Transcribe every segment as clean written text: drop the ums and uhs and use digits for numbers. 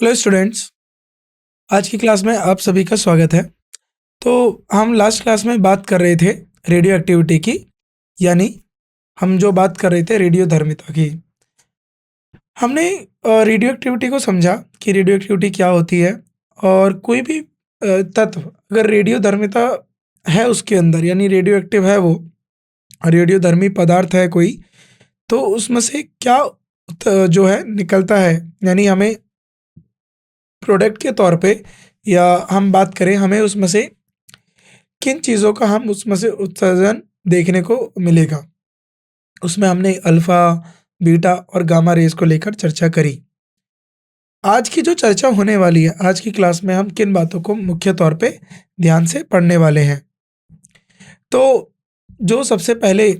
Hello students. आज की class में आप सभी का स्वागत है। तो हम लास्ट क्लास में बात कर रहे थे रेडियो एक्टिविटी की, यानी हम जो बात कर रहे थे रेडियो धर्मिता की। हमने रेडियो एक्टिविटी को समझा कि रेडियो एक्टिविटी क्या होती है, और कोई भी तत्व अगर रेडियो धर्मिता है उसके अंदर, यानी रेडियो एक्टिव है वो, रेडियो धर्मी पदार्थ है कोई, तो उसमें से क्या जो है निकलता है, यानी हमें प्रोडक्ट के तौर पे, या हम बात करें हमें उसमें से किन चीज़ों का हम उसमें से उत्सर्जन देखने को मिलेगा। उसमें हमने अल्फा, बीटा और गामा रेस को लेकर चर्चा करी। आज की जो चर्चा होने वाली है, आज की क्लास में हम किन बातों को मुख्य तौर पे ध्यान से पढ़ने वाले हैं। तो जो सबसे पहले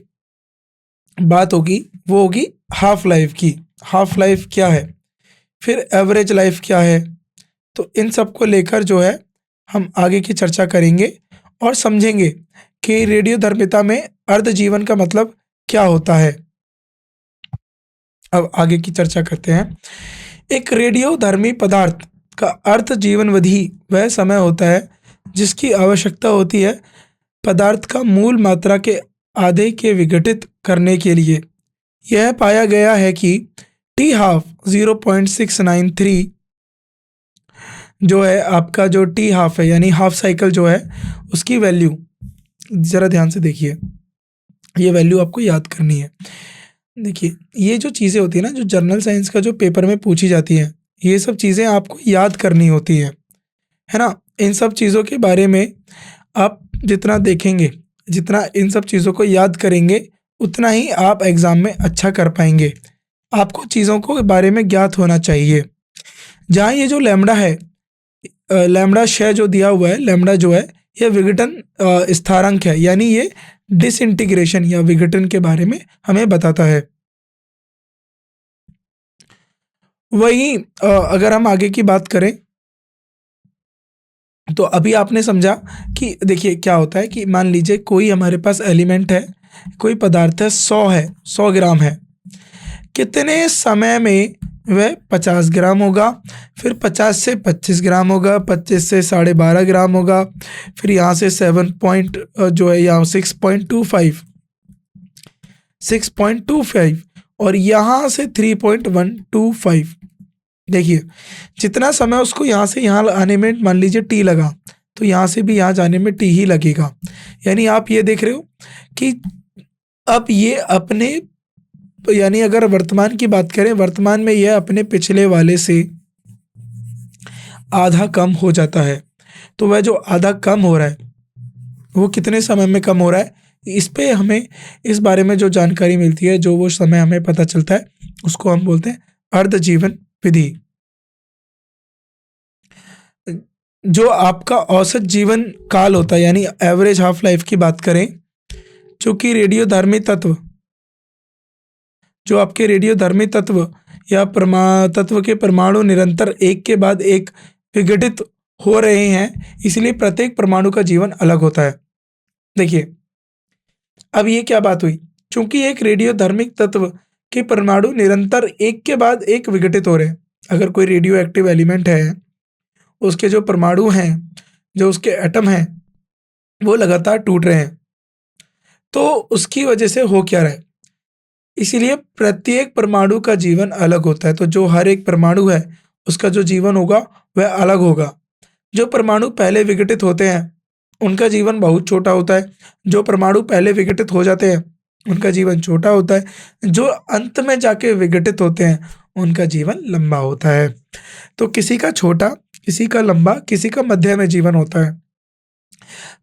बात होगी वो होगी हाफ लाइफ की। हाफ लाइफ क्या है, फिर एवरेज लाइफ क्या है, तो इन सब को लेकर जो है हम आगे की चर्चा करेंगे और समझेंगे कि रेडियो धर्मिता में अर्ध जीवन का मतलब क्या होता है। अब आगे की चर्चा करते हैं। एक रेडियो धर्मी पदार्थ का अर्ध जीवनविधि वह समय होता है जिसकी आवश्यकता होती है पदार्थ का मूल मात्रा के आधे के विघटित करने के लिए। यह पाया गया है कि टी हाफ 0.693 जो है, आपका जो टी हाफ है यानी हाफ साइकिल जो है, उसकी वैल्यू ज़रा ध्यान से देखिए। ये वैल्यू आपको याद करनी है। देखिए, ये जो चीज़ें होती है ना, जो जर्नल साइंस का जो पेपर में पूछी जाती हैं, ये सब चीज़ें आपको याद करनी होती है ना? इन सब चीज़ों के बारे में आप जितना देखेंगे, जितना इन सब चीज़ों को याद करेंगे, उतना ही आप एग्ज़ाम में अच्छा कर पाएँगे। आपको चीज़ों को बारे में ज्ञात होना चाहिए। जहाँ ये जो लैम्ब्डा है, लैम्ब्डा क्षय जो दिया हुआ है, लैम्ब्डा जो है, ये विघटन स्थिरांक है, यानी ये डिसइंटीग्रेशन या विघटन के बारे में हमें बताता है। वहीं अगर हम आगे की बात करें, तो अभी आपने समझा कि देखिए क्या होता है कि मान लीजिए कोई हमारे पास एलिमेंट है, कोई पदार्थ है, 100 है, 100 ग्राम है। कितने समय में वह 50 ग्राम होगा, फिर 50 से 25 ग्राम होगा, 25 से 12.5 ग्राम होगा, फिर यहाँ से 7 पॉइंट जो है यहाँ 6.25 और यहाँ से 3.125। देखिए, जितना समय उसको यहाँ से यहाँ आने में मान लीजिए टी लगा, तो यहाँ से भी यहाँ जाने में टी ही लगेगा। यानी आप ये देख रहे हो कि अब ये अपने, यानी अगर वर्तमान की बात करें, वर्तमान में यह अपने पिछले वाले से आधा कम हो जाता है। तो वह जो आधा कम हो रहा है, वो कितने समय में कम हो रहा है, इस पे हमें इस बारे में जो जानकारी मिलती है, जो वो समय हमें पता चलता है, उसको हम बोलते हैं अर्ध जीवन विधि। जो आपका औसत जीवन काल होता है, यानी एवरेज हाफ लाइफ की बात करें, चूँकि रेडियोधर्मी तत्व, जो आपके रेडियोधर्मी तत्व या तत्व के परमाणु निरंतर एक के बाद एक विघटित हो रहे हैं, इसलिए प्रत्येक परमाणु का जीवन अलग होता है। देखिए, अब ये क्या बात हुई, चूंकि एक रेडियोधर्मिक तत्व के परमाणु निरंतर एक के बाद एक विघटित हो रहे हैं। अगर कोई रेडियो एक्टिव एलिमेंट है, उसके जो परमाणु हैं, जो उसके एटम हैं, वो लगातार टूट रहे हैं, तो उसकी वजह से हो क्या रहा है, इसीलिए प्रत्येक परमाणु का जीवन अलग होता है। तो जो हर एक परमाणु है, उसका जो जीवन होगा वह अलग होगा। जो परमाणु पहले विघटित होते हैं, उनका जीवन बहुत छोटा होता है। जो परमाणु पहले विघटित हो जाते हैं, उनका जीवन छोटा होता है। जो अंत में जाके विघटित होते हैं, उनका जीवन लंबा होता है। तो किसी का छोटा, किसी का लंबा, किसी का मध्य में जीवन होता है।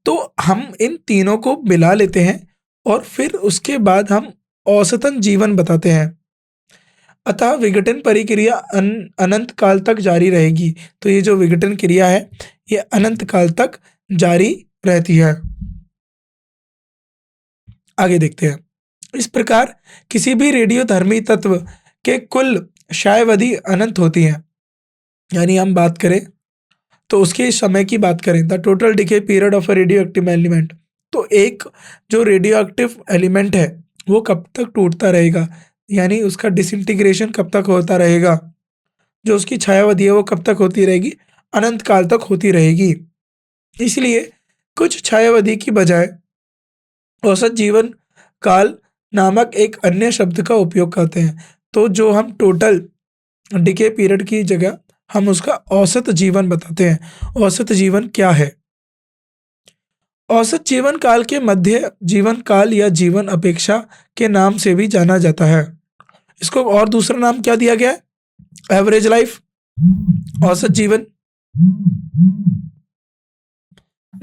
तो हम इन तीनों को मिला लेते हैं और फिर उसके बाद हम औसतन जीवन बताते हैं। अतः विघटन प्रक्रिया अनंत काल तक जारी रहेगी। तो ये जो विघटन क्रिया है, ये अनंत काल तक जारी रहती है। आगे देखते हैं। इस प्रकार किसी भी रेडियोधर्मी तत्व के कुल क्षयावधि अनंत होती है। यानी हम बात करें तो उसके समय की बात करें, the total decay period of a radio active element, तो एक जो रेडियो एक्टिव एलिमेंट है वो कब तक टूटता रहेगा, यानी उसका डिसइंटीग्रेशन कब तक होता रहेगा, जो उसकी छायावधि है वो कब तक होती रहेगी? अनंत काल तक होती रहेगी। इसलिए कुछ छायावधि की बजाय औसत जीवन काल नामक एक अन्य शब्द का उपयोग करते हैं। तो जो हम टोटल डिके पीरियड की जगह हम उसका औसत जीवन बताते हैं। औसत जीवन क्या है? औसत जीवन काल के मध्य जीवन काल या जीवन अपेक्षा के नाम से भी जाना जाता है। इसको और दूसरा नाम क्या दिया गया है? एवरेज लाइफ, औसत जीवन,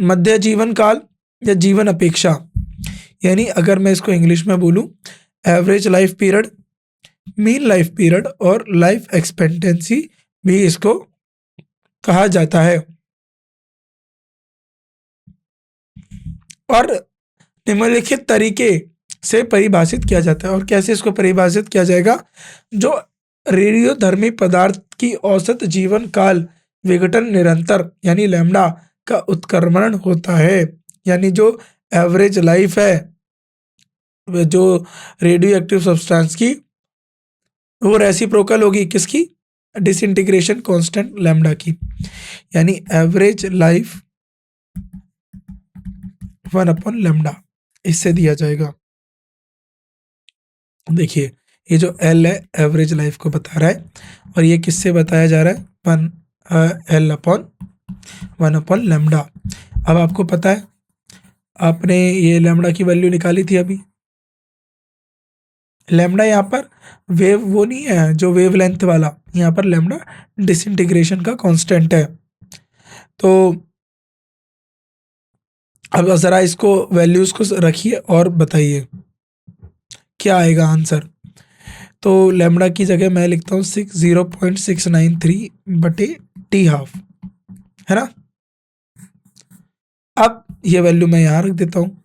मध्य जीवन काल या जीवन अपेक्षा। यानी अगर मैं इसको इंग्लिश में बोलूं, average life period, mean life period और लाइफ एक्सपेक्टेंसी भी इसको कहा जाता है। और निम्नलिखित तरीके से परिभाषित किया जाता है। और कैसे इसको परिभाषित किया जाएगा? जो रेडियोधर्मी पदार्थ की औसत जीवन काल विघटन निरंतर यानी लैम्डा का उत्क्रमण होता है। यानी जो एवरेज लाइफ है जो रेडियो एक्टिव सब्सटेंस की, वो रेसिप्रोकल होगी किसकी? डिसइंटीग्रेशन कांस्टेंट लैम्डा की। यानी एवरेज लाइफ 1/लैम्डा इससे दिया जाएगा। देखिए ये जो एल है एवरेज लाइफ को बता रहा है, और ये किससे बताया जा रहा है? L/1/लैम्डा। अब आपको पता है, आपने ये लैम्डा की वैल्यू निकाली थी अभी। लैम्डा यहाँ पर वेव वो नहीं है जो वेव लेंथ वाला, यहाँ पर लैम्डा डिसइंटीग्रेशन का कांस्टेंट है। तो अब ज़रा इसको वैल्यूज़ को रखिए और बताइए क्या आएगा आंसर। तो लैम्डा की जगह मैं लिखता हूँ 0.693/T½ है ना। अब ये वैल्यू मैं यहाँ रख देता हूँ।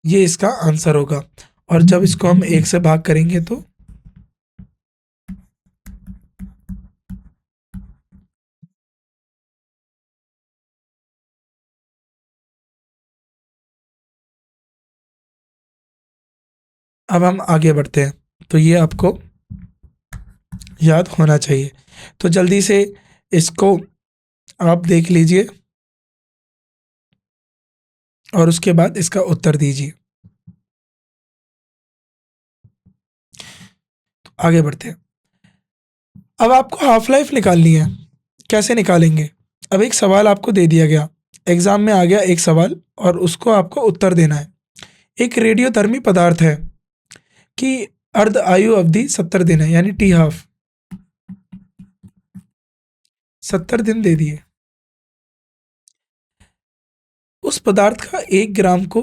ये इसका आंसर होगा। और जब इसको हम 1 से भाग करेंगे तो अब हम आगे बढ़ते हैं। तो ये आपको याद होना चाहिए। तो जल्दी से इसको आप देख लीजिए और उसके बाद इसका उत्तर दीजिए। तो आगे बढ़ते हैं। अब आपको हाफ लाइफ निकालनी है। कैसे निकालेंगे? अब एक सवाल आपको दे दिया गया, एग्जाम में आ गया एक सवाल, और उसको आपको उत्तर देना है। एक रेडियोधर्मी पदार्थ है कि अर्ध आयु अवधि 70 दिन है, यानी T½ 70 दिन दे दिए। उस पदार्थ का 1 ग्राम को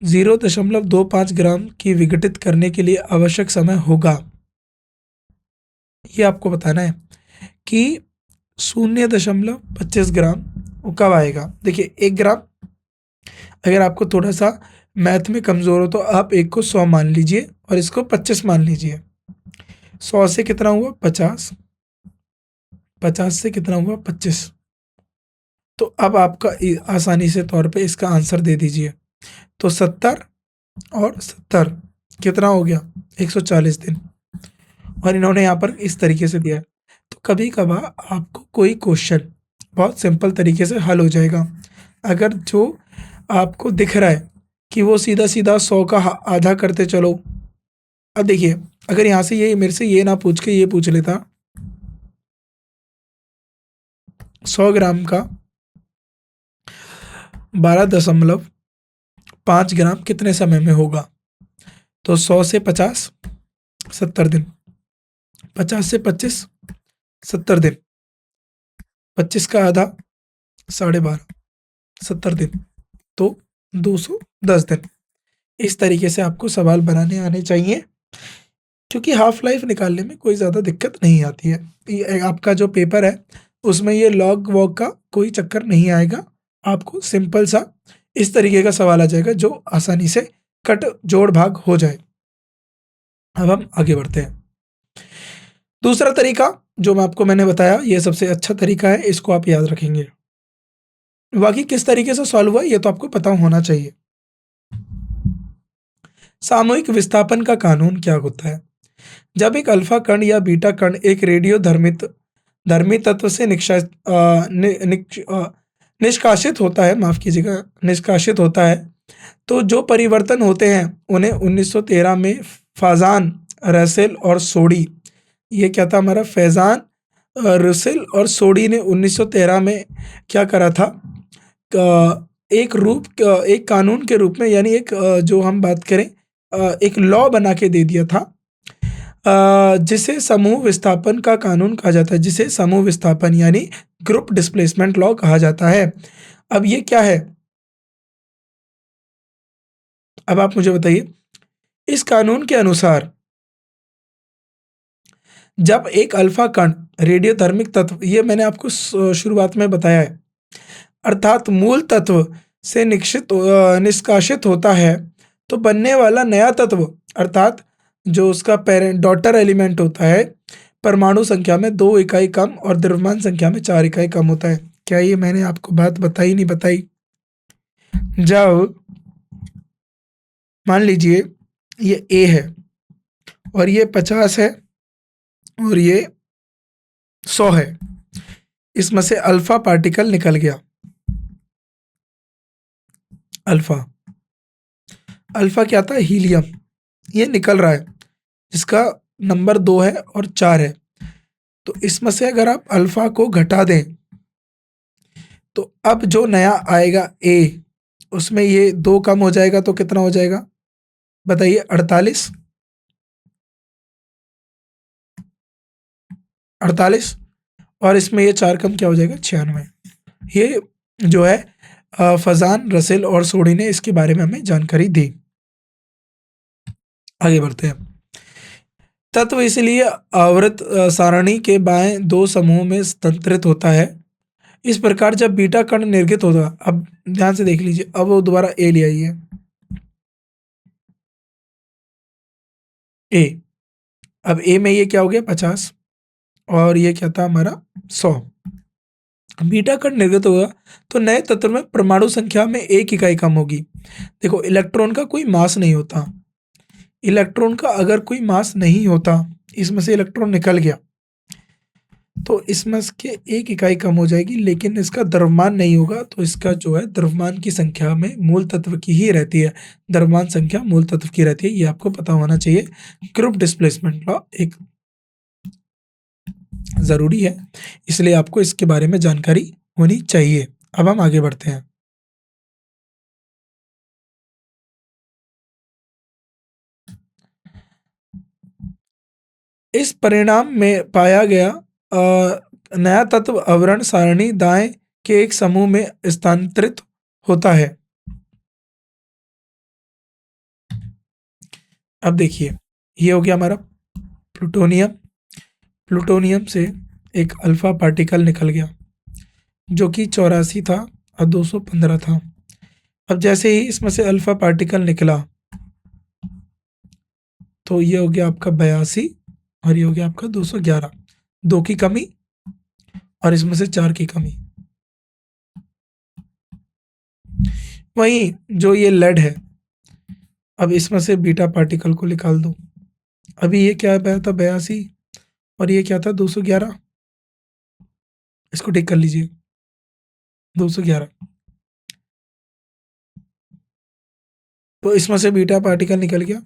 0.25 ग्राम की विघटित करने के लिए आवश्यक समय होगा। ये आपको बताना है कि 0.25 ग्राम वो कब आएगा। देखिए 1 ग्राम, अगर आपको थोड़ा सा मैथ में कमज़ोर हो तो आप 1 को 100 मान लीजिए और इसको 25 मान लीजिए। 100 से कितना हुआ? 50, 50 से कितना हुआ? 25। तो अब आपका आसानी से तौर पे इसका आंसर दे दीजिए। तो 70 और 70 कितना हो गया? 140 दिन। और इन्होंने यहाँ पर इस तरीके से दिया है। तो कभी कभार आपको कोई क्वेश्चन बहुत सिंपल तरीके से हल हो जाएगा। अगर जो आपको दिख रहा है कि वो सीधा सीधा 100 का आधा करते चलो। अब देखिए अगर यहाँ से ये मेरे से ये ना पूछ के ये पूछ लेता 100 ग्राम का 12.5 ग्राम कितने समय में होगा, तो 100 से 50 70 दिन, 50 से 25 70 दिन, 25 का आधा 12.5 70 दिन, तो 210 दिन। इस तरीके से आपको सवाल बनाने आने चाहिए, क्योंकि हाफ लाइफ निकालने में कोई ज़्यादा दिक्कत नहीं आती है। ये आपका जो पेपर है उसमें ये लॉग वॉग का कोई चक्कर नहीं आएगा। आपको सिंपल सा इस तरीके का सवाल आ जाएगा जो आसानी से कट जोड़ भाग हो जाए। अब हम आगे बढ़ते हैं। दूसरा तरीका जो मैंने बताया ये सबसे अच्छा तरीका है, इसको आप याद रखेंगे। बाकी किस तरीके से सॉल्व हुआ ये तो आपको पता होना चाहिए। सामूहिक विस्थापन का कानून क्या होता है? जब एक अल्फा कण या बीटा कण एक रेडियो धर्मी तत्व से निष्कासित होता है, माफ कीजिएगा, निष्कासित होता है, तो जो परिवर्तन होते हैं उन्हें 1913 में फाजान, रसेल और सोडी, ये क्या था हमारा, फैजान, रसेल और सोडी ने 1913 में क्या करा था, एक कानून के रूप में, यानी एक जो हम बात करें एक लॉ बना के दे दिया था, जिसे समूह विस्थापन का कानून कहा जाता है, जिसे समूह विस्थापन यानी ग्रुप डिस्प्लेसमेंट लॉ कहा जाता है। अब ये क्या है, अब आप मुझे बताइए। इस कानून के अनुसार जब एक अल्फा कण रेडियोधर्मिक तत्व, ये मैंने आपको शुरुआत में बताया है, अर्थात मूल तत्व से निष्कासित होता है, तो बनने वाला नया तत्व, अर्थात जो उसका पेरेंट डॉटर एलिमेंट होता है, परमाणु संख्या में 2 इकाई कम और द्रव्यमान संख्या में 4 इकाई कम होता है। क्या ये मैंने आपको बात बताई नहीं बताई? जब मान लीजिए ये ए है और ये 50 है और ये 100 है, इसमें से अल्फा पार्टिकल निकल गया, अल्फा अल्फा क्या था, हीलियम, ये निकल रहा है, जिसका नंबर 2 है और 4 है। तो इसमें से अगर आप अल्फा को घटा दें तो अब जो नया आएगा ए, उसमें ये 2 कम हो जाएगा तो कितना हो जाएगा बताइए, 48, 48, और इसमें ये 4 कम क्या हो जाएगा, 96। ये जो है फजान, रसेल और सोडी ने इसके बारे में हमें जानकारी दी। आगे बढ़ते हैं। तत्व इसलिए आवर्त सारणी के बाएं 2 समूह में स्थानांतरित होता है। इस प्रकार जब बीटा कण निर्गत होगा, अब ध्यान से देख लीजिए, अब वो दोबारा ए ले आई है, ए, अब ए में ये क्या हो गया 50 और ये क्या था हमारा 100। बीटा कण निर्गत होगा तो नए तत्व में परमाणु संख्या में 1 इकाई कम होगी। देखो इलेक्ट्रॉन का कोई मास नहीं होता, इलेक्ट्रॉन का अगर कोई मास नहीं होता, इसमें से इलेक्ट्रॉन निकल गया तो इसमें के 1 इकाई कम हो जाएगी, लेकिन इसका द्रव्यमान नहीं होगा, तो इसका जो है द्रव्यमान की संख्या में मूल तत्व की ही रहती है, द्रव्यमान संख्या मूल तत्व की रहती है, ये आपको पता होना चाहिए। ग्रुप डिस्प्लेसमेंट लॉ एक जरूरी है, इसलिए आपको इसके बारे में जानकारी होनी चाहिए। अब हम आगे बढ़ते हैं। इस परिणाम में पाया गया नया तत्व आवरण सारणी दाएं के एक समूह में स्थानांतरित होता है। अब देखिए ये हो गया हमारा प्लूटोनियम, प्लूटोनियम से एक अल्फा पार्टिकल निकल गया जो कि 84 था और 215 था। अब जैसे ही इसमें से अल्फा पार्टिकल निकला तो ये हो गया आपका 82 और ये हो गया आपका 211, 2 की कमी और इसमें से 4 की कमी। वहीं जो ये लेड है, अब इसमें से बीटा पार्टिकल को निकाल दो। अभी ये क्या आया था 82 और ये क्या था 211, इसको ठीक कर लीजिए 211। तो इसमें से बीटा पार्टिकल निकल गया।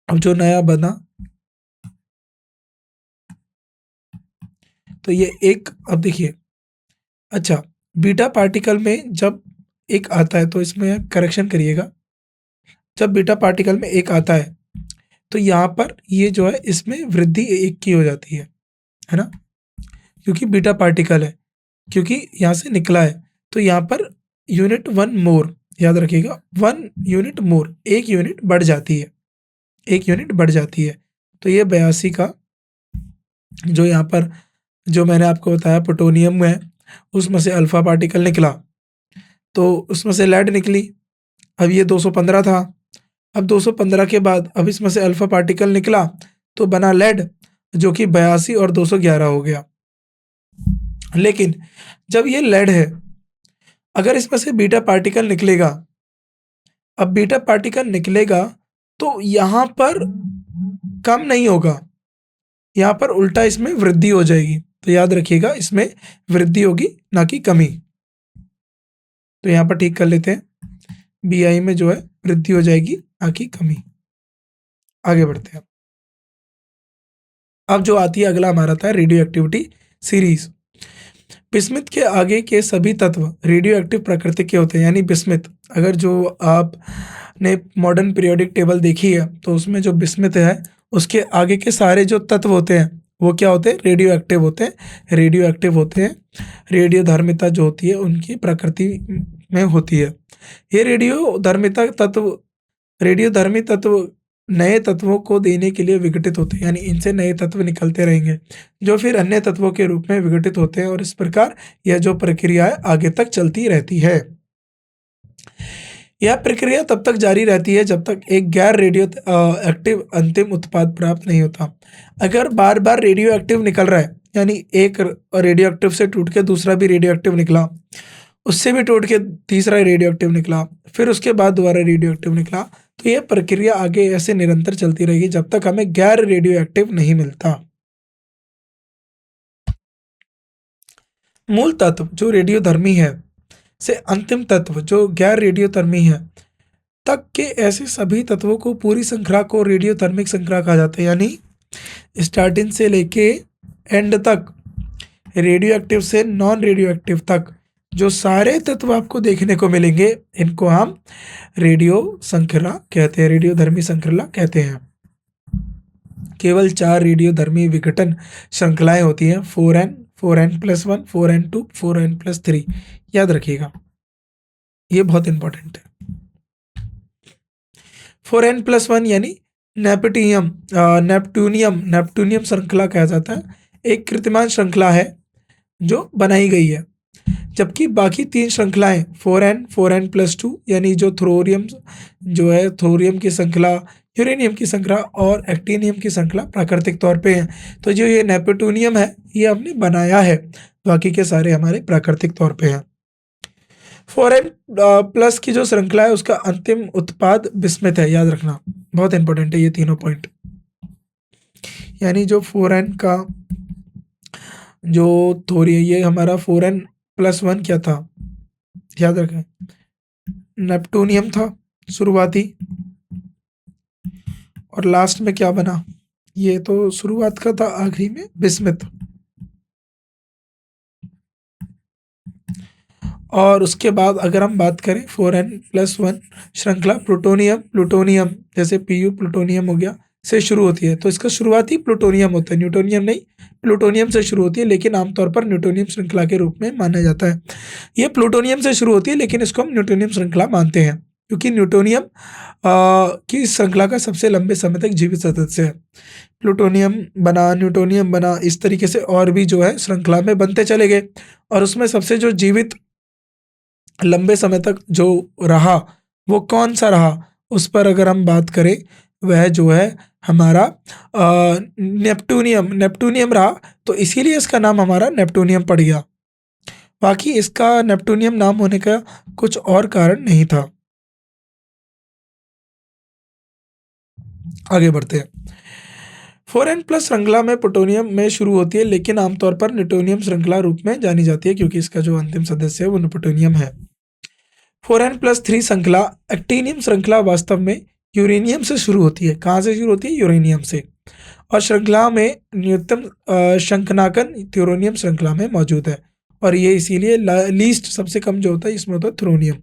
अब जो नया बना तो ये एक, अब देखिए, अच्छा बीटा पार्टिकल में जब एक आता है तो इसमें करेक्शन करिएगा, जब बीटा पार्टिकल में एक आता है तो यहाँ पर ये जो है इसमें वृद्धि 1 की हो जाती है ना, क्योंकि बीटा पार्टिकल है, क्योंकि यहाँ से निकला है, तो यहाँ पर यूनिट 1 मोर, याद रखिएगा 1 यूनिट मोर, 1 यूनिट बढ़ जाती है, 1 यूनिट बढ़ जाती है। तो ये 82 का जो यहाँ पर जो मैंने आपको बताया प्लूटोनियम में उसमें से अल्फा पार्टिकल निकला, तो उसमें से लेड निकली। अब ये 215 था, अब 215 के बाद अब इसमें से अल्फा पार्टिकल निकला तो बना लेड, जो कि 82 और 211 हो गया। लेकिन जब ये लेड है, अगर इसमें से बीटा पार्टिकल निकलेगा, अब बीटा पार्टिकल निकलेगा तो यहाँ पर कम नहीं होगा, यहाँ पर उल्टा इसमें वृद्धि हो जाएगी। तो याद रखिएगा, इसमें वृद्धि होगी ना कि कमी। तो यहाँ पर ठीक कर लेते हैं, Bi में जो है वृद्धि हो जाएगी ना कि कमी। आगे बढ़ते हैं। अब जो आती है अगला हमारा था रेडियो एक्टिविटी सीरीज। बिस्मिथ के आगे के सभी तत्व रेडियो एक्टिव प्रकृति के होते हैं। यानी बिस्मिथ, अगर जो आपने मॉडर्न पीरियोडिक टेबल देखी है तो उसमें जो बिस्मिथ है उसके आगे के सारे जो तत्व होते हैं वो क्या होते हैं? रेडियो एक्टिव होते हैं। रेडियो एक्टिव होते हैं। रेडियो धर्मिता जो होती है उनकी प्रकृति में होती है। ये रेडियो धर्मी तत्व नए तत्वों को देने के लिए विघटित होते हैं। यानी इनसे नए तत्व निकलते रहेंगे जो फिर अन्य तत्वों के रूप में विघटित होते हैं, और इस प्रकार यह जो प्रक्रिया है आगे तक चलती रहती है। यह प्रक्रिया तब तक जारी रहती है जब तक एक गैर रेडियो एक्टिव अंतिम उत्पाद प्राप्त नहीं होता। अगर बार बार रेडियो एक्टिव निकल रहा है, यानी एक रेडियो एक्टिव से टूट के दूसरा भी रेडियो एक्टिव निकला, उससे भी टूट के तीसरा रेडियो एक्टिव निकला, फिर उसके बाद दोबारा रेडियो एक्टिव निकला, तो यह प्रक्रिया आगे ऐसे निरंतर चलती रहेगी जब तक हमें गैर रेडियो एक्टिव नहीं मिलता। मूल तत्व जो रेडियोधर्मी है से अंतिम तत्व जो गैर रेडियोधर्मी है तक के ऐसे सभी तत्वों को, पूरी श्रृंखला को रेडियोधर्मिक श्रृंखला कहा जाता है। यानी स्टार्टिंग से लेके एंड तक, रेडियो एक्टिव से नॉन रेडियो एक्टिव तक जो सारे तत्व आपको देखने को मिलेंगे, इनको हम रेडियो श्रृंखला कहते हैं, रेडियोधर्मी श्रृंखला कहते हैं। केवल 4 रेडियोधर्मी विघटन श्रृंखलाएं होती हैं, 4n, 4n+1, 4n2, 4n+3। याद रखिएगा, ये बहुत इंपॉर्टेंट है। 4n+1 यानी नेपट्यूनियम श्रृंखला कहा जाता है। एक कृत्रिमान श्रृंखला है जो बनाई गई है, जबकि बाकी 3 श्रृंखलाएं 4n, 4n+2 यानी जो थोरियम जो है, थोरियम की श्रृंखला, यूरेनियम की श्रृंखला और एक्टिनियम की श्रृंखला प्राकृतिक तौर पे हैं। तो जो ये नेपट्यूनियम है ये हमने बनाया है, बाकी के सारे हमारे प्राकृतिक तौर पे हैं। 4n+ की जो श्रृंखला है उसका अंतिम उत्पाद बिस्मिथ है। याद रखना, बहुत इंपॉर्टेंट है ये तीनों पॉइंट। यानी जो 4n का जो थोरियम, ये हमारा 4n+1 क्या था? याद रखें, नेपट्यूनियम था शुरुआती, और लास्ट में क्या बना? ये तो शुरुआत का था, आखिरी में बिस्मिथ। और उसके बाद अगर हम बात करें 4n+1 श्रृंखला प्लूटोनियम जैसे Pu प्लूटोनियम हो गया से शुरू होती है, तो इसका शुरुआती प्लूटोनियम होता है, न्यूटोनियम नहीं, प्लूटोनियम से शुरू होती है, लेकिन आमतौर पर न्यूटोनियम श्रृंखला के रूप में माना जाता है। ये प्लूटोनियम से शुरू होती है लेकिन इसको हम न्यूटोनियम श्रृंखला मानते हैं क्योंकि न्यूटोनियम की श्रृंखला का सबसे लंबे समय तक जीवित सदस्य है। प्लूटोनियम बना, न्यूटोनियम बना, इस तरीके से और भी जो है श्रृंखला में बनते चले गए, और उसमें सबसे जो जीवित लंबे समय तक जो रहा वो कौन सा रहा, उस पर अगर हम बात करें, वह जो है हमारा नेपट्यूनियम रहा, तो इसीलिए इसका नाम हमारा नेपट्यूनियम पड़ गया। बाकी इसका नेपट्यूनियम नाम होने का कुछ और कारण नहीं था। आगे बढ़ते हैं। 4n+ श्रृंखला में प्लूटोनियम में शुरू होती है, लेकिन आमतौर पर न्यूटोनियम श्रृंखला रूप में जानी जाती है क्योंकि इसका जो अंतिम सदस्य है वो न्यूटोनियम है। 4n+3 श्रृंखला एक्टिनियम श्रृंखला वास्तव में यूरेनियम से शुरू होती है। कहाँ से शुरू होती है? यूरेनियम से। और श्रृंखला में न्यूनतम शंखनाकन थ्योरोनियम श्रृंखला में मौजूद है, और ये इसीलिए लीस्ट सबसे कम जो होता है इसमें होता है थ्योरोनियम।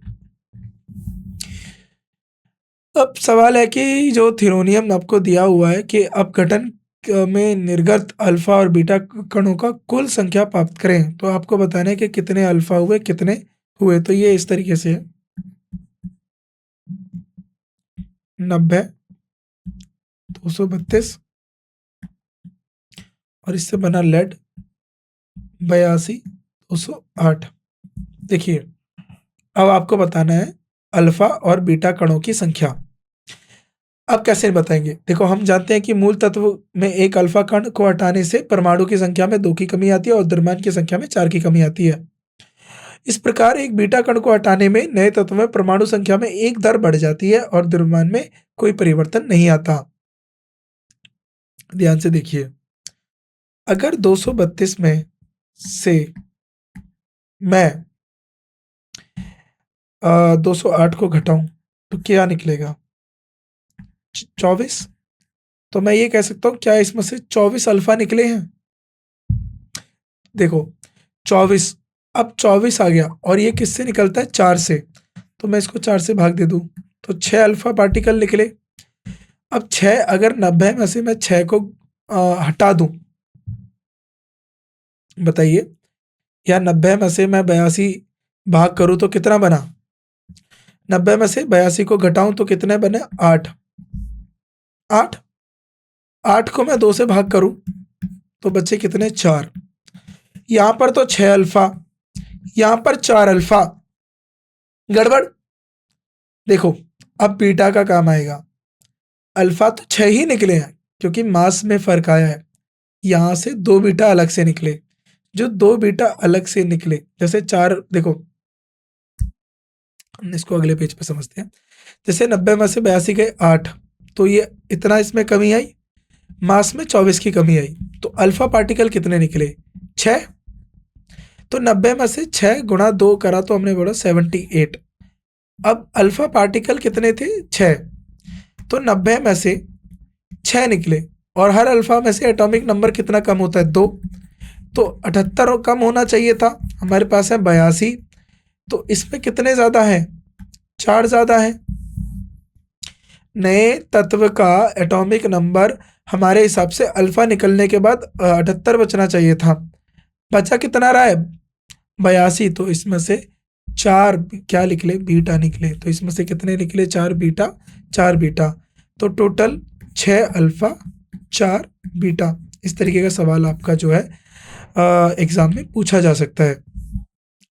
अब सवाल है कि जो थ्योरोनियम आपको दिया हुआ है कि अपघटन में निर्गत अल्फा और बीटा कणों का कुल संख्या प्राप्त करें, तो आपको बताना है कि कितने अल्फा हुए कितने हुए। तो ये इस तरीके से है, 90, 232 और इससे बना लेड 82, 208। देखिए, अब आपको बताना है अल्फा और बीटा कणों की संख्या। अब कैसे बताएंगे? देखो, हम जानते हैं कि मूल तत्व में एक अल्फा कण को हटाने से परमाणु की संख्या में 2 की कमी आती है और द्रव्यमान की संख्या में 4 की कमी आती है। इस प्रकार एक बीटा कण को हटाने में नए तत्व में परमाणु संख्या में 1 दर बढ़ जाती है और द्रव्यमान में कोई परिवर्तन नहीं आता। ध्यान से देखिए, अगर 232 में से मैं 208 को घटाऊं तो क्या निकलेगा? 24। तो मैं ये कह सकता हूँ, क्या इसमें से 24 अल्फा निकले हैं? देखो, 24, अब 24 आ गया और ये किससे निकलता है? 4 से। तो मैं इसको 4 से भाग दे दूं तो 6 अल्फा पार्टिकल निकले। अब 6, अगर 90 में से मैं 6 को हटा दूं, बताइए, या 90 में से मैं 82 भाग करूं तो कितना बना? 90 में से 82 को घटाऊं तो कितने बने? 8। 8 8 को मैं 2 से भाग करूं तो बचे कितने? 4। यहां पर तो 6 अल्फा, यहां पर 4 अल्फा, गड़बड़। देखो, अब बीटा का काम आएगा। अल्फा तो 6 ही निकले हैं क्योंकि मास में फर्क आया है। यहां से 2 बीटा अलग से निकले। जो 2 बीटा अलग से निकले, जैसे 4, देखो हम इसको अगले पेज पे समझते हैं। जैसे 90 में से 82 गए 8, तो ये इतना इसमें कमी आई, मास में 24 की कमी आई। तो अल्फा पार्टिकल कितने निकले? 6। तो 90 में से 6 गुणा 2 करा तो हमने बोला 78। अब अल्फा पार्टिकल कितने थे? 6। तो 90 में से 6 निकले और हर अल्फा में से एटॉमिक नंबर कितना कम होता है? 2। तो 78 कम होना चाहिए था, हमारे पास है 82। तो इसमें कितने ज्यादा हैं? 4 ज्यादा है। नए तत्व का एटॉमिक नंबर हमारे हिसाब से अल्फा निकलने के बाद 78 बचना चाहिए था। बचा कितना रहा है? 82। तो इसमें से 4 क्या निकले? बीटा निकले। तो इसमें से कितने निकले? 4 बीटा, 4 बीटा। तो टोटल 6 अल्फा, 4 बीटा। इस तरीके का सवाल आपका जो है एग्जाम में पूछा जा सकता है।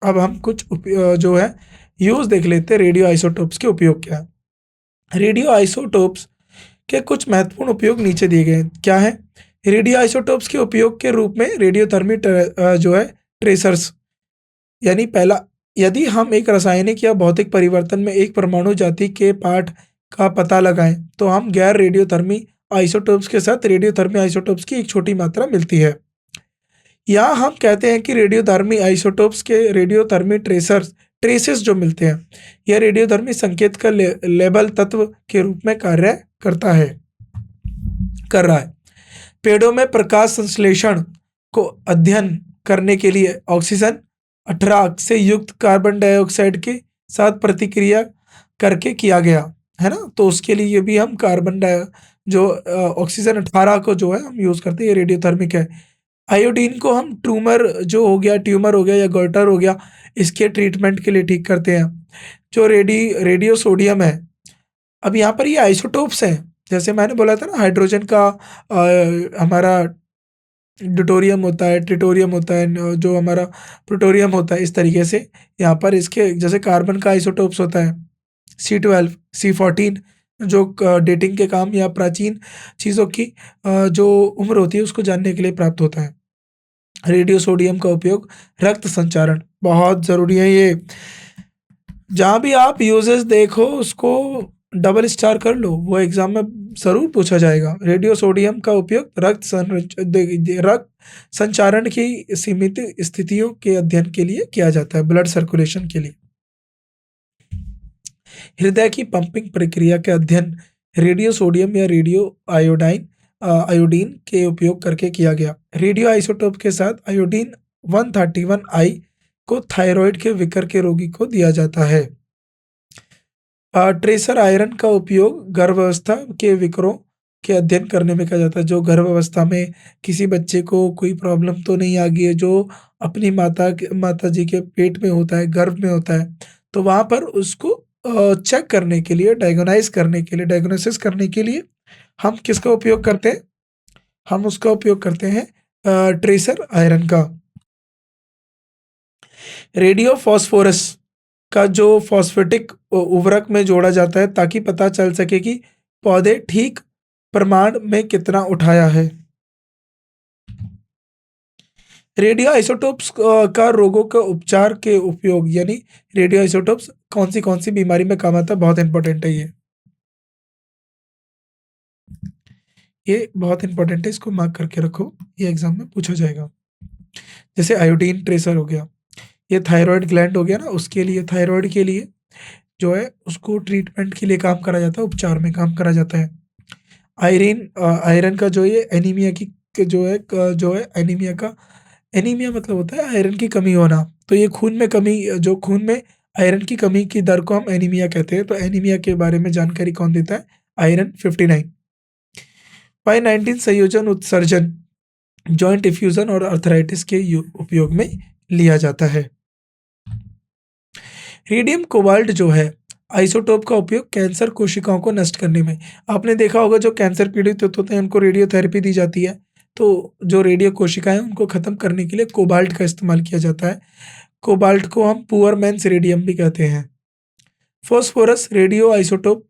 अब हम कुछ जो है यूज देख लेते हैं, रेडियो आइसोटोप्स के उपयोग क्या है। रेडियो आइसोटोप्स के कुछ महत्वपूर्ण उपयोग नीचे दिए गए हैं। क्या है? रेडियो आइसोटोप्स के उपयोग के रूप में रेडियोधर्मी जो है ट्रेसर्स, यानी पहला, यदि हम एक रासायनिक या भौतिक परिवर्तन में एक परमाणु जाति के पार्ट का पता लगाएं तो हम गैर रेडियोधर्मी आइसोटोप्स के साथ रेडियोधर्मी आइसोटोप्स की एक छोटी मात्रा मिलती है। यहाँ हम कहते हैं कि रेडियोधर्मी आइसोटोप्स के रेडियोधर्मी ट्रेसेस जो मिलते हैं, यह रेडियोधर्मी संकेत का लेबल तत्व के रूप में कार्य कर रहा है। पेड़ों में प्रकाश संश्लेषण को अध्ययन करने के लिए ऑक्सीजन 18 से युक्त कार्बन डाइऑक्साइड के साथ प्रतिक्रिया करके किया गया है ना। तो उसके लिए भी हम कार्बन डाइ जो ऑक्सीजन 18 को जो है हम यूज करते हैं, ये रेडियोथर्मिक है। आयोडीन को हम ट्यूमर हो गया या गोइटर हो गया, इसके ट्रीटमेंट के लिए ठीक करते हैं। जो रेडियो सोडियम है, अब यहाँ पर ये आइसोटोप्स हैं। जैसे मैंने बोला था ना, हाइड्रोजन का हमारा ड्यूटोरियम होता है, ट्रिटोरियम होता है, जो हमारा प्लूटोरियम होता है, इस तरीके से यहाँ पर इसके जैसे कार्बन का आइसोटोप्स होता है C12, C14, जो डेटिंग के काम या प्राचीन चीज़ों की जो उम्र होती है उसको जानने के लिए प्राप्त होता है। रेडियो सोडियम का उपयोग रक्त संचारण, बहुत ज़रूरी है ये। जहाँ भी आप यूजेस देखो उसको डबल स्टार कर लो, वो एग्जाम में ज़रूर पूछा जाएगा। रेडियो सोडियम का उपयोग रक्त संचारण की सीमित स्थितियों के अध्ययन के लिए किया जाता है, ब्लड सर्कुलेशन के लिए। हृदय की पंपिंग प्रक्रिया के अध्ययन रेडियो सोडियम या रेडियो आयोडीन के उपयोग करके किया गया। रेडियो आइसोटोप के साथ आयोडीन 131I को थायराइड के विकर के रोगी को दिया जाता है। ट्रेसर आयरन का उपयोग गर्भावस्था के विकरों के अध्ययन करने में किया जाता है। जो गर्भावस्था में किसी बच्चे को कोई प्रॉब्लम तो नहीं आ गई है, जो अपनी माता जी के पेट में होता है, गर्भ में होता है, तो वहाँ पर उसको चेक करने के लिए, डायग्नोसिस करने के लिए हम किसका उपयोग करते हैं? हम उसका उपयोग करते हैं ट्रेसर आयरन का। रेडियो फॉस्फोरस का जो फॉस्फेटिक उर्वरक में जोड़ा जाता है ताकि पता चल सके कि पौधे ठीक प्रमाण में कितना उठाया है? रेडियो आइसोटोप्स का रोगों के उपचार के उपयोग, यानी रेडियो आइसोटोप्स कौन सी बीमारी में काम आता है, बहुत इंपॉर्टेंट है ये बहुत इंपॉर्टेंट है, इसको मार्क करके रखो, ये एग्जाम में पूछा जाएगा। जैसे आयोडीन ट्रेसर हो गया, ये थायराइड ग्लैंड हो गया ना, उसके लिए, थायराइड के लिए जो है उसको ट्रीटमेंट के लिए काम करा जाता है, उपचार में काम करा जाता है। आयरन आयरन का जो ये एनीमिया की जो है एनीमिया का, एनीमिया मतलब होता है आयरन की कमी होना, तो ये खून में कमी, जो खून में आयरन की कमी की दर को हम एनीमिया कहते हैं। तो एनीमिया के बारे में जानकारी कौन देता है? आयरन 59। Y19 संयोजन उत्सर्जन जॉइंट डिफ्यूजन और अर्थराइटिस के उपयोग में लिया जाता है। रेडियम कोबाल्ट जो है आइसोटोप का उपयोग कैंसर कोशिकाओं को नष्ट करने में, आपने देखा होगा जो कैंसर पीड़ित होते हैं उनको रेडियोथेरेपी दी जाती है, तो जो रेडियो कोशिकाएं हैं उनको खत्म करने के लिए कोबाल्ट का इस्तेमाल किया जाता है। कोबाल्ट को हम पुअर मैन्स रेडियम भी कहते हैं। Phosphorus radio isotope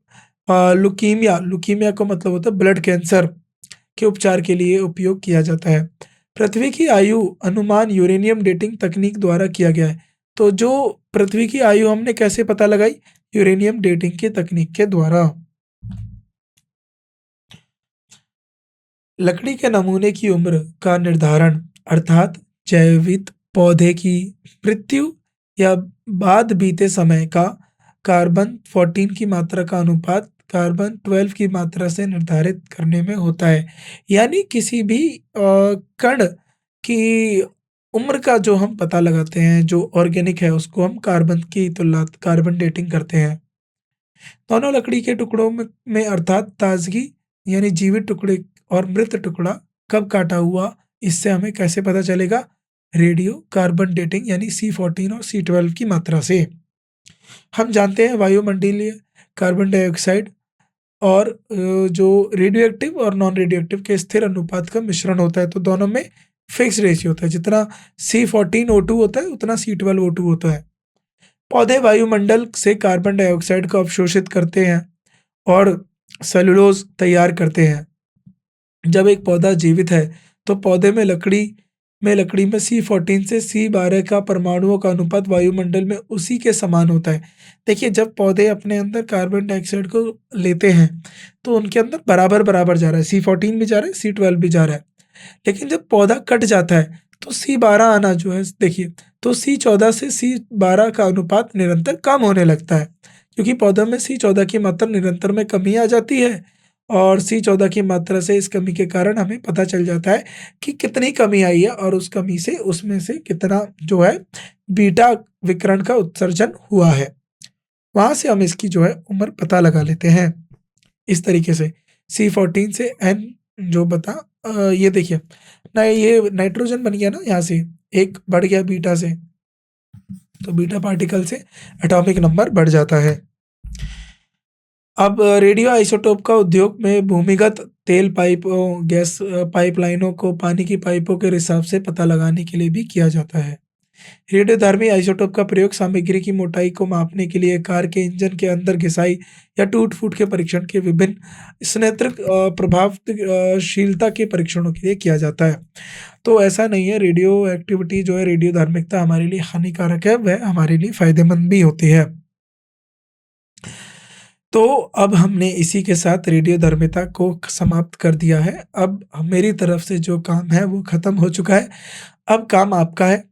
leukaemia, leukaemia का मतलब होता है ब्लड कैंसर के उपचार के लिए उपयोग किया जाता है। पृथ्वी की आयु अनुमान यूरेनियम डेटिंग तकनीक द्वारा किया गया है। तो जो पृथ्वी की आयु हमने कैसे पता लगाई? यूरेनियम डेटिंग की तकनीक के द्वारा। लकड़ी के नमूने की उम्र का निर्धारण, अर्थात जैविक पौधे की मृत्यु या बाद बीते समय का कार्बन 14 की मात्रा का अनुपात कार्बन 12 की मात्रा से निर्धारित करने में होता है। यानी किसी भी कण की उम्र का जो हम पता लगाते हैं, जो ऑर्गेनिक है उसको हम कार्बन की तुलना कार्बन डेटिंग करते हैं। दोनों लकड़ी के टुकड़ों में अर्थात ताजगी यानी जीवित टुकड़े और मृत टुकड़ा कब काटा हुआ, इससे हमें कैसे पता चलेगा? रेडियो कार्बन डेटिंग यानी C14 और C12 की मात्रा से। हम जानते हैं वायुमंडलीय कार्बन डाइऑक्साइड और जो रेडियो एक्टिव और नॉन रेडियो एक्टिव के स्थिर अनुपात का मिश्रण होता है, तो दोनों में फिक्स रेशियो होता है, जितना C14O2 होता है उतना C12O2 होता है। पौधे वायुमंडल से कार्बन डाइऑक्साइड को अवशोषित करते हैं और सेलुलोज तैयार करते हैं। जब एक पौधा जीवित है तो पौधे में लकड़ी में C14 से C12 का परमाणुओं का अनुपात वायुमंडल में उसी के समान होता है। देखिए, जब पौधे अपने अंदर कार्बन डाइऑक्साइड को लेते हैं तो उनके अंदर बराबर बराबर जा रहा है, C14 भी जा रहा है, C12 भी जा रहा है। लेकिन जब पौधा कट जाता है तो C12 आना जो है, देखिए, तो C14 से C12 का अनुपात निरंतर कम होने लगता है, क्योंकि पौधों में C14 की मात्रा निरंतर में कमी आ जाती है और C14 की मात्रा से इस कमी के कारण हमें पता चल जाता है कि कितनी कमी आई है और उस कमी से उसमें से कितना जो है बीटा विकिरण का उत्सर्जन हुआ है। वहां से हम इसकी जो है उम्र पता लगा लेते हैं इस तरीके से। C14 से N जो बता ये देखिए ना, ये नाइट्रोजन बन गया ना, यहाँ से एक बढ़ गया बीटा से, तो बीटा पार्टिकल से एटॉमिक नंबर बढ़ जाता है। अब रेडियो आइसोटोप का उद्योग में भूमिगत तेल पाइपों, गैस पाइपलाइनों को पानी की पाइपों के रिसाव से पता लगाने के लिए भी किया जाता है। रेडियोधर्मी आइसोटोप का प्रयोग सामग्री की मोटाई को मापने के लिए, कार के इंजन के अंदर घिसाई या टूट-फूट के परीक्षण के विभिन्न स्नेत्रक प्रभावशीलता के परीक्षणों के लिए किया जाता है। तो ऐसा नहीं है, रेडियो एक्टिविटी जो है, रेडियोधार्मिकता हमारे लिए हानिकारक है, वह हमारे लिए फ़ायदेमंद भी होती है। तो अब हमने इसी के साथ रेडियोधर्मिता को समाप्त कर दिया है। अब मेरी तरफ से जो काम है वो ख़त्म हो चुका है। अब काम आपका है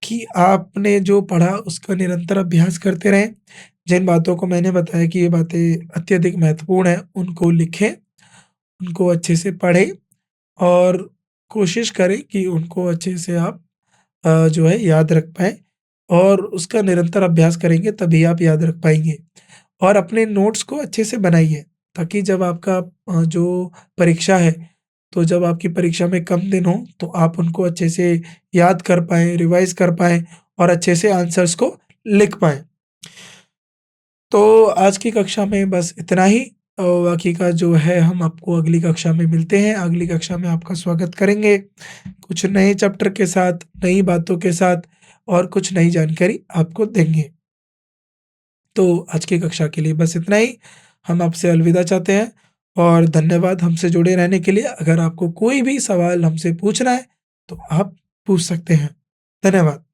कि आपने जो पढ़ा उसका निरंतर अभ्यास करते रहें। जिन बातों को मैंने बताया कि ये बातें अत्यधिक महत्वपूर्ण हैं, उनको लिखें, उनको अच्छे से पढ़ें और कोशिश करें कि उनको अच्छे से आप जो है याद रख पाएँ, और उसका निरंतर अभ्यास करेंगे तभी आप याद रख पाएँगे। और अपने नोट्स को अच्छे से बनाइए, ताकि जब आपका जो परीक्षा है, तो जब आपकी परीक्षा में कम दिन हो तो आप उनको अच्छे से याद कर पाएँ, रिवाइज़ कर पाएँ और अच्छे से आंसर्स को लिख पाएँ। तो आज की कक्षा में बस इतना ही। बाकी का जो है हम आपको अगली कक्षा में मिलते हैं। अगली कक्षा में आपका स्वागत करेंगे, कुछ नए चैप्टर के साथ, नई बातों के साथ और कुछ नई जानकारी आपको देंगे। तो आज की कक्षा के लिए बस इतना ही। हम आपसे अलविदा चाहते हैं और धन्यवाद हमसे जुड़े रहने के लिए। अगर आपको कोई भी सवाल हमसे पूछना है, तो आप पूछ सकते हैं। धन्यवाद।